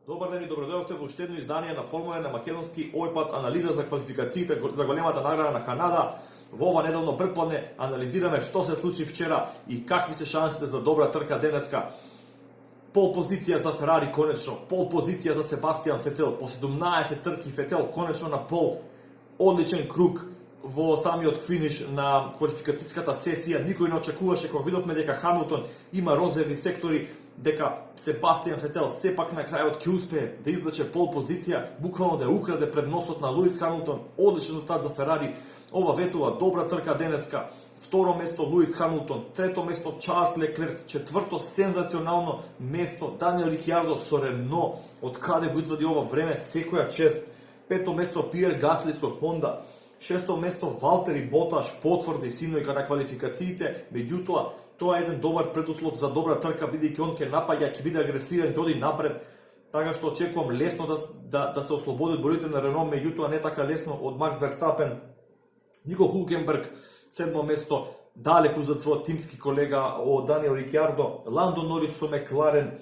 Добар ден и добродојавте во уште едно издание на Формула на македонски, овој пат анализа за квалификациите за големата награда на Канада. Во ова неделно предпладне анализираме што се случи вчера и какви се шансите за добра трка денеска. Пол позиција за Ферари конечно, пол позиција за Себастијан Фетел, по 17 трки Фетел конечно на пол, одличен круг во самиот финиш на квалификацијската сесија. Никој не очекуваше кога видовме дека Хамилтон има розови сектори, дека Себастијан Фетел сепак на крајот ќе успее да извлече пол позиција, буквално да ја украде пред носот на Луис Хамилтон. Одличен резултат за Ферари. Ова ветува добра трка денеска. Второ место Луис Хамилтон, трето место Чарлс Леклерк, четврто сензационално место Даниел Рикјардо со Рено, од каде го извади ова време, секоја чест. Пето место Пиер Гасли со Хонда. Шесто место Валтери Боташ потврди синојка на квалификациите, меѓутоа тоа е еден добар предуслов за добра трка, бидејќи он ќе напаѓа, ќе биде агресивен, ќе оди напред. Така што очекувам лесно да се ослободи од борите на Рено, меѓутоа не така лесно од Макс Верстапен. Нико Хулкенберг, седмо место, далеку за својот тимски колега од Даниел Рикјардо. Ландо Норис со Мекларен.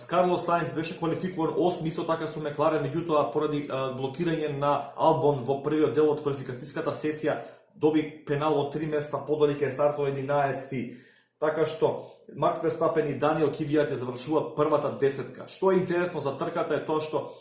Карлос Саинц беше квалификуван 8, исто така со Мекларен, меѓутоа поради блокирање на Албон во првиот дел од квалификацијската сесија доби пенал од 3 места, подали ке стартува 11. Така што Макс Верстапен и Даниел Квиат ја завршуваат првата десетка. Што е интересно за трката е тоа што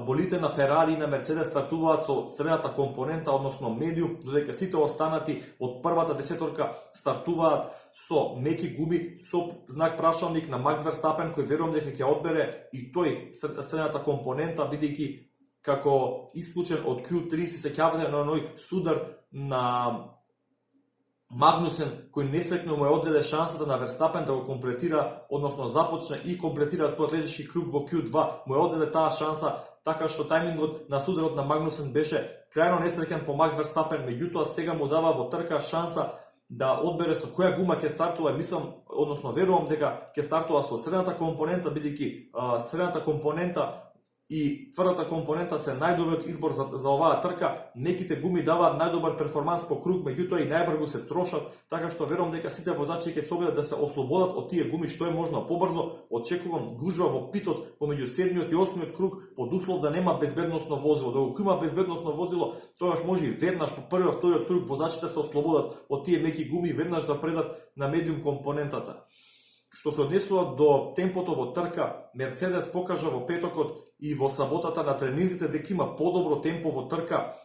болите на Ферари и на Мерцедес стартуваат со средната компонента, односно медиум, додека сите останати од првата десеторка стартуваат со меки губи, со знак прашалник на Макс Верстапен, кој верувам дека ќе одбере и тој средната компонента, бидејќи како исклучен од Q3 се сеќавате на оној судар на Магнусен, кој несреќно му ја одзеде шансата на Верстапен да го комплетира, односно започне и комплетира својот летешки круг во Q2, му ја одзеде таа шанса, така што тајмингот на сударот на Магнусен беше крајно несреќен по Макс Верстапен, меѓутоа сега му дава во трка шанса да одбере со која гума ќе стартува. Мислам, односно верувам дека ќе стартува со средната компонента, бидејќи средната компонента и тврдата компонента се најдобриот избор за оваа трка. Меките гуми даваат најдобар перформанс по круг, меѓутоа и најбрзо се трошат, така што верувам дека сите возачи ќе се обидат да се ослободат од тие гуми што е можно побрзо. Очекувам гужва во питот помеѓу 7-миот и 8-миот круг под услов да нема безбедносно возило. Доколку има безбедносно возило, тогаш може и веднаш по првиот, вториот круг возачите се ослободат од тие меки гуми и веднаш да предат на медиум компонентата. Што се однесува до темпото во трка, Мерцедес покажа во петокот и во саботата на тренинзите дека има подобро темпо во трка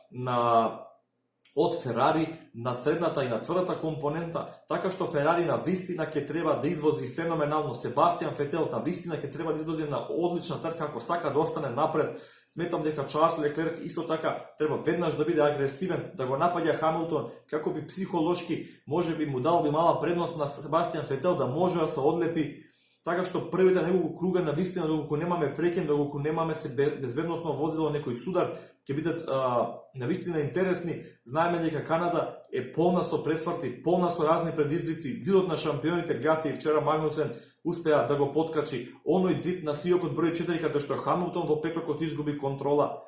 од Ферари на средната и на тврдата компонента, така што Ферари на вистина ќе треба да извози феноменално. Себастијан Фетел на вистина ќе треба да извози на одлична трка ако сака да остане напред. Сметам дека Чарлс Леклерк исто така треба веднаш да биде агресивен, да го напаѓа Хамилтон, како би психолошки можеби му дал би мала предност на Себастијан Фетел да може да се одлепи. Така што првите неколку круга на вистина, доколку немаме прекен, доколку немаме се безбедносно возило, некој судар, ќе бидат на вистина интересни. Знаеме дека Канада е полна со пресврти, полна со разни предизвици. Зидот на шампионите, гледате и вчера Магнусен успеа да го поткачи. Оној зид на свиокот број 4, каде што Хамилтон во петокот изгуби контрола.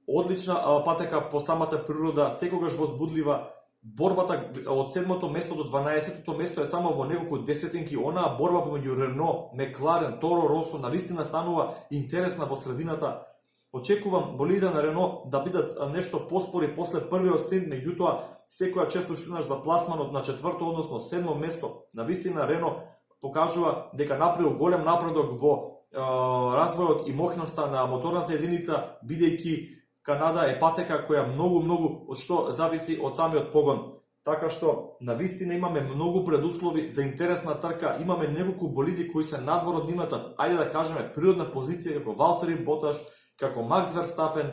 Одлична патека по самата природа, секогаш возбудлива. Борбата од 7-то место до 12-то место е само во неколку десетинки. Онаа борба помеѓу Рено, Мекларен, Торо Росо навистина станува интересна во средината. Очекувам болидите на Рено да бидат нешто поспори после првиот стинт, меѓутоа секоја чест уште за пласманот на четврто, односно 7-то место. Навистина Рено покажува дека направил голем напредок во развојот и моќноста на моторната единица, бидејќи Канада е патека која многу од што зависи од самиот погон. Така што навистина имаме многу предуслови за интересна трка, имаме неколку болиди кои се надвор од нивната, ајде да кажеме, природна позиција како Валтери Боташ, како Макс Верстапен.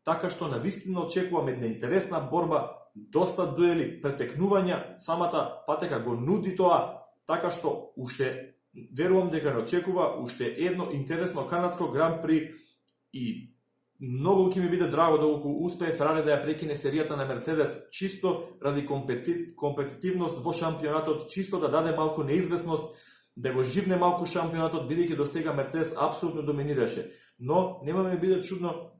Така што навистина очекувам една интересна борба, доста дуели, претекнувања, самата патека го нуди тоа, така што уште верувам дека не очекува уште едно интересно канадско гран при и многу ќе ми биде драго доколку успее Ферари да ја прекине серијата на Мерцедес, чисто ради компетитивност во шампионатот, чисто да даде малку неизвестност, да го живне малку шампионатот, бидејќи до сега Мерцедес апсолутно доминираше. Но нема ми биде чудно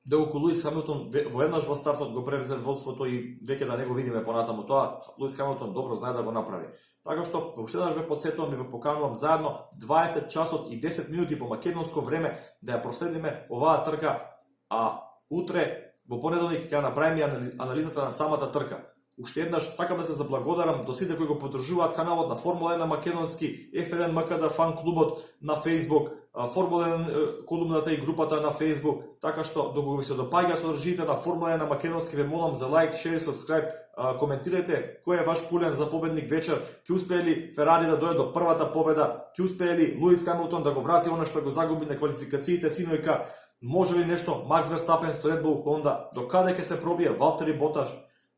доколку Луис Хамилтон веднаш во стартот го превзе водството и веќе да не го видиме понатаму тоа, Луис Хамилтон добро знае да го направи. Така што уште еднаш ве потсетувам и ве поканувам заедно 20 часот и 10 минути по македонско време да ја проследиме оваа трка, а утре во понеделник ќе направиме анализата на самата трка. Уште еднаш сакам да се заблагодарам до сите кои го поддржуваат каналот на Формула 1 на македонски, F1 МКД фан клубот на Facebook, Формула 1 колумната и групата на Facebook, така што доколку ви се допаѓа содржините на Формула 1 на македонски, ве молам за лайк, шер и сабскрајб, коментирайте кој е ваш пулен за победник вечер, ќе успее ли Ферари да дојде до првата победа, ќе успее ли Луис Хамилтон да го врати она што го загуби на квалификациите синојка, може ли нешто Макс Верстапен со Red Bull Honda, до каде ќе се пробие Валтери Боташ.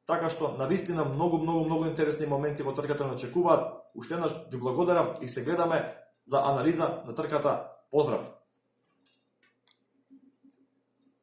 Така што, навистина, многу интересни моменти во трката не очекуваат. Уште еднаш ви благодарам и се гледаме за анализа на трката. Поздрав!